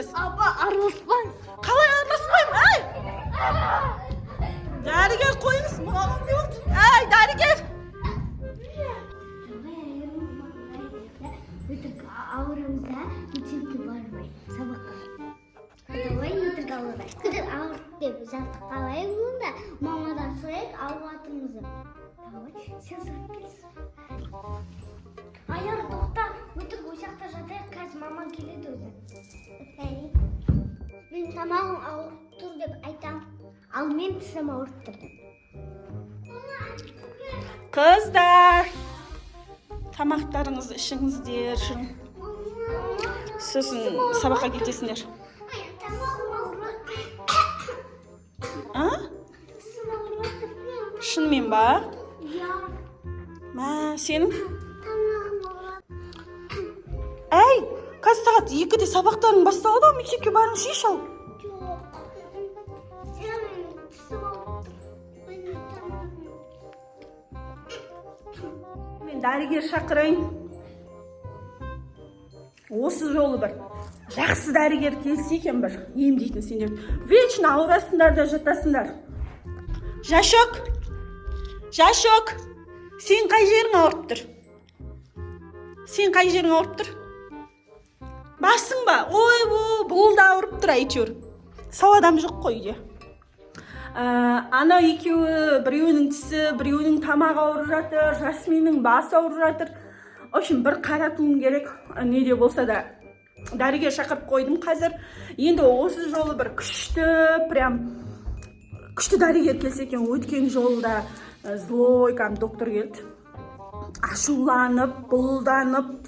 Апа, араласпаң. Қалай араласпаймын, ай! Дәрігер қойыңыз, маған не болды? Ай, дәрігер! Өтірік ауырымызда мектепке бармай, сабаққа. Давай өтірік ауырмай. Өтірік ауырып деп жаттық қалайық онда, мамадан сұрайық ауыратымызды. Давай, сен сұрап келсін. Аяр, тоқта, өтірік ошақта жатайық, қазір маман келеді өзі. Мен тамағым ауырып тұр деп айтам, ал мен тісім ауырып тұр деп. Қыздар, тамақтарыңызды ішіңіздер. Сосын сабаққа кетесіңдер. Тамағым ауырып. А? Тісім ауырып. Шынымен ба? Я. Мә, сенің? Тамағым ауырып. Әй, қазір сағат 2-де сабақтарың басталады ғой, мектепке барыңыз еш ал. Жоқ. Сен менің тісім ауырып тұр. Менің тамағым. Мен дәрігер шақырайын. Осы жолы бір жақсы дәрігер келсе екен бір емдейтін сендер. Вечно ауырасыңдар да жатасыңдар. Жашок, сен қай жерің ауырып тұр? Сен қай жерің ауырып тұр? Басың ба? Ой, бұл да ауырып тұр әйтеуір. Сау адам жоқ қой үйде. Ана екеуі, біреуінің тісі, біреуінің тамағы ауырып жатыр, Жасминнің басы ауырып жатыр. В общем, бір қаратуым керек, не де болса да. Дәрігер шақырып қойдым қазір. Енді осы жолы бір күшті дәрігер келсе екен. Өткен жолда злой доктор келді. Ашуланып, бұлданып.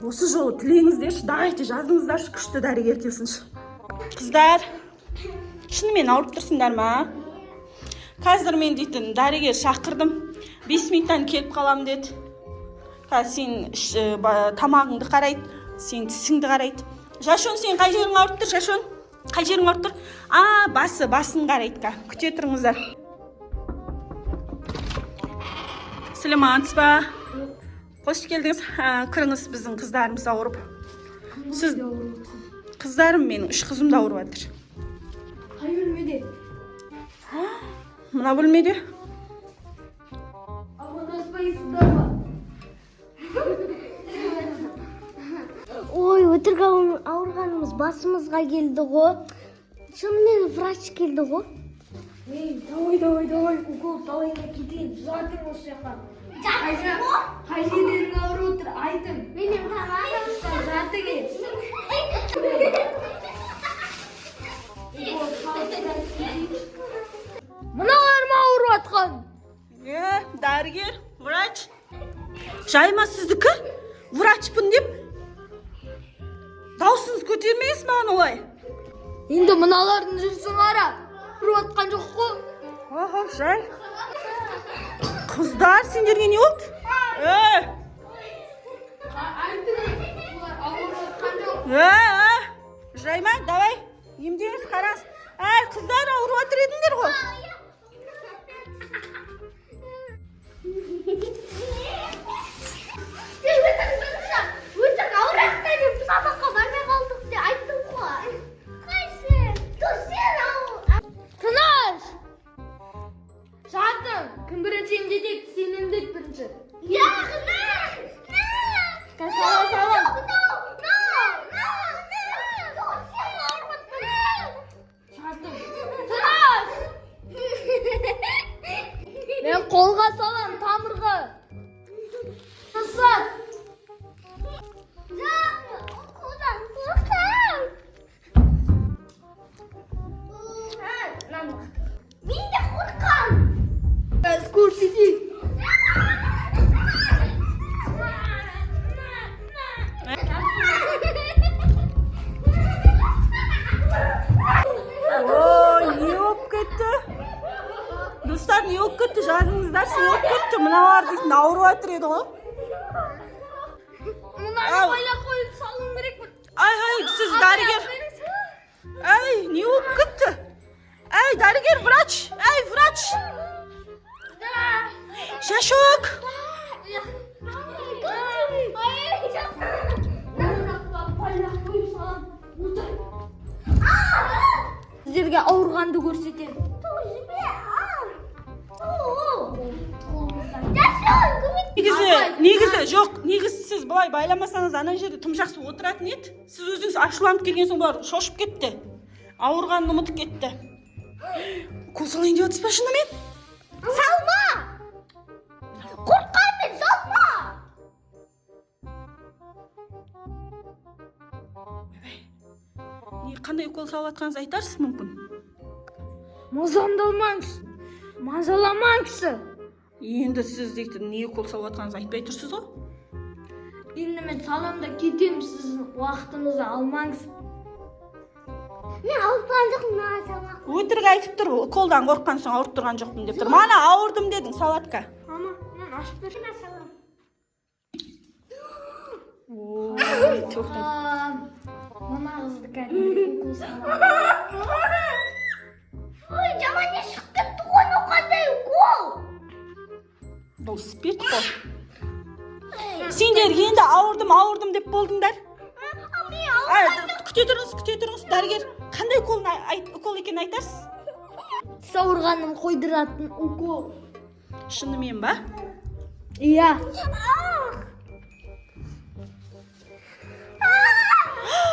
Осы жолы тілеңіздерші, давайте жазыңыздаршы, күшті дәрігер келсінші. Қыздар, шынымен ауырып тұрсыңдар ма? Қазір мен дейтін дәрігер шақырдым. 5 минуттан келіп қалам деді. Қазір сен тамағыңды қарайды, сен тісіңді қарайды. Жашон, сен қай жерің ауырып тұр, Жашон? Қай жерің ауырып тұр? Басын қарайды. Күте тұрыңыздар. Сәлематсыз ба? Қош келдіңіз. Кіріңіз, біздің қыздарымыз ауырып. Сіз қыздарым менің, 3 қызым да ауырып жатыр. Қай бөлмеде? Мына бөлмеде. Амандаспайсыздар ма? Ой, өтірік ауырғанымыз басымызға келді ғой. Шынымен врач келді ғой. Давай, укол талайға кетейін. Жатыр осы жаққа. Қай жердерің ауырып отыр, айтым. Менің тамағым. Жатыр кет. Мыналар ма ауырып атқан? Дәрігер, врач. Жайма сіздікі? Врачпын деп. Даусыңыз көтермейсіз маған олай? Енді мыналардың жүрсің ара. Ұрып атқан жоқ қой. Жай. Қыздар, сендерге не болды? Жайма, давай. Емдеңіз, қарас. Қыздар, ауырып отыр едіңдер ғой. Өтірік ауырақта деп сабаққа бармай қалдық деп айттым ғой. Қайсы? Сен ауыр. Тынаш! Жатыр. Кім бірінші емдетек, сен емдет бірінші. Салам. Мен қолға салам тамырға. Тасат. Қолдан қорқам. Мен де қорқам. Көрсетейік. Не болып кетті? Достар, не болып кетті? Жазыңыздар, не болып кетті? Мыналар дейтін ауырып жатыр еді ғой. Мынаны байлап қойып салуым керек. Сіз дәрігер. Не болып кетті? Дәрігер, врач. Врач. Жашок. Байлап қойып салам. сіздерге ауырғанды көрсетемін. негізі сіз былай байламасаңыз ана жерде тым жақсы отыратын еді. Сіз өзіңіз ашуланып келген соң бар шошып кетті. Ауырғанын ұмытып кетті. Укол салайын деп отырсыз ба шынымен? Салма! Қорқамын, салма! Қандай укол салып жатқаныңызды айтарсыз мүмкін? Мазаламаңыз. Енді сіз дейтін не укол салып жатқаныңызды айтпай тұрсыз ғой? Енді мен салам да кетемін, сіз уақытыңызды алмаңыз. Мен ауыртқан жоқпын, маған салма. Өтірік айтып тұр, уколдан қорыққан соң ауырып тұрған жоқпын деп тұр. Мана ауырдым дедің, салатқа. Ана, мен ашып берші. Мен салам. Мына қызды кәдімгі укол салам. Ой, жаман не шығып кетті ғой, мынау қандай укол? Бұл спирт қой. Сендер енді ауырдым деп болдыңдар. Күте тұрыңыз, дәрігер қандай укол екенін айтарсыз? Тіс ауырғаным қойдыратын укол. Шынымен ба? Иә.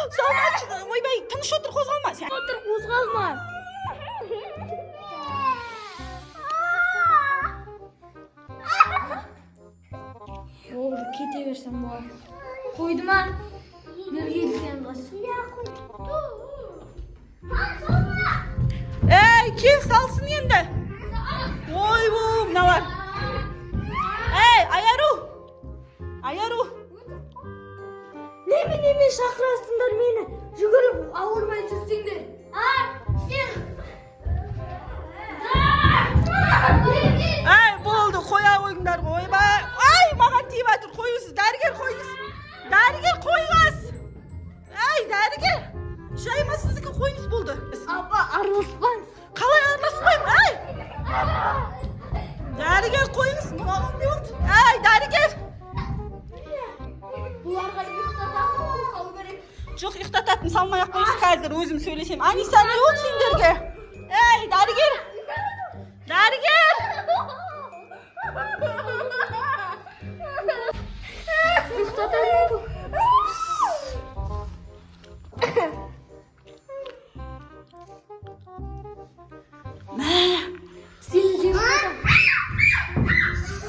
Салмашы, ойбай, тыныш отыр, қозғалма. Отыр, қозғалма. Болды, кете берсем болады. Қойды ма? Бергейді сен қыз. Ей, кел салсын енді. Ой, мыналар. Ей, Аяру. Неме шақырасыңдар мені? Жүгіріп ауырмай жүрсеңдер. Ай, болды, қоя қойыңдар ғой. Ай, маған тиіп жатыр, қойыңыз. Дәрігер қойыңыз. Ай, дәрігер. Жайма сіздікі қойыңыз болды. Апа, араласпаң. Қалай араласпаймын? Ай! Дәрігер қойыңыз. Маған не болды? Ай, дәрігер. Бұларға ұйықтататын укол салу керек. Жоқ, ұйықтататын салмай-ақ қойыңыз қазір, өзім сөйлесем. Аниса, не болды сендерге? Ей, дәрігер.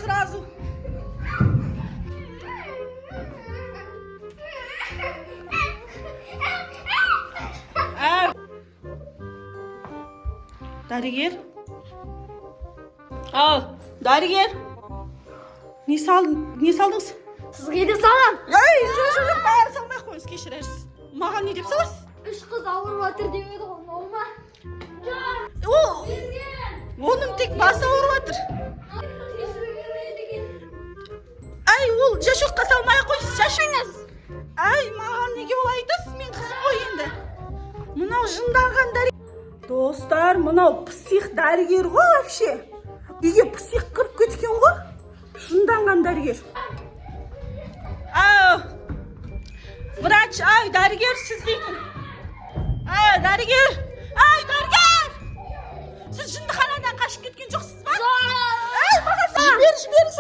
Сразу. Дәрігер. Дәрігер. Не салдыңыз? Сізге де салам. Ей, жоқ, бәрі салмай-ақ қойыңыз, кешірерсіз. Маған не деп саласыз? 3 қыз ауырып жатыр деп еді ғой, нолма. Оның тек басы ауырып жатыр. Ай, ол жашоққа салмай-ақ қойыңыз, шашыңыз. Ай, маған неге олай айтасыз? Мен қызым ғой енді. Мынау жынданған дәрігер. Достар, мынау псих дәрігер ғой вообще. Үйге псих кіріп кеткен ғой. Жынданған дәрігер. Врач, дәрігер сіз дейтін. Дәрігер. Сіз жындыханадан қашып кеткен жоқсыз ба? Маған жіберіңіз.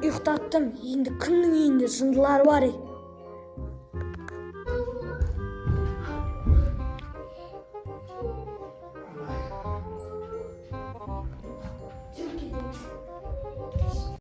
Ұйықтаттым, енді кімнің үйінде жындылар бар еді?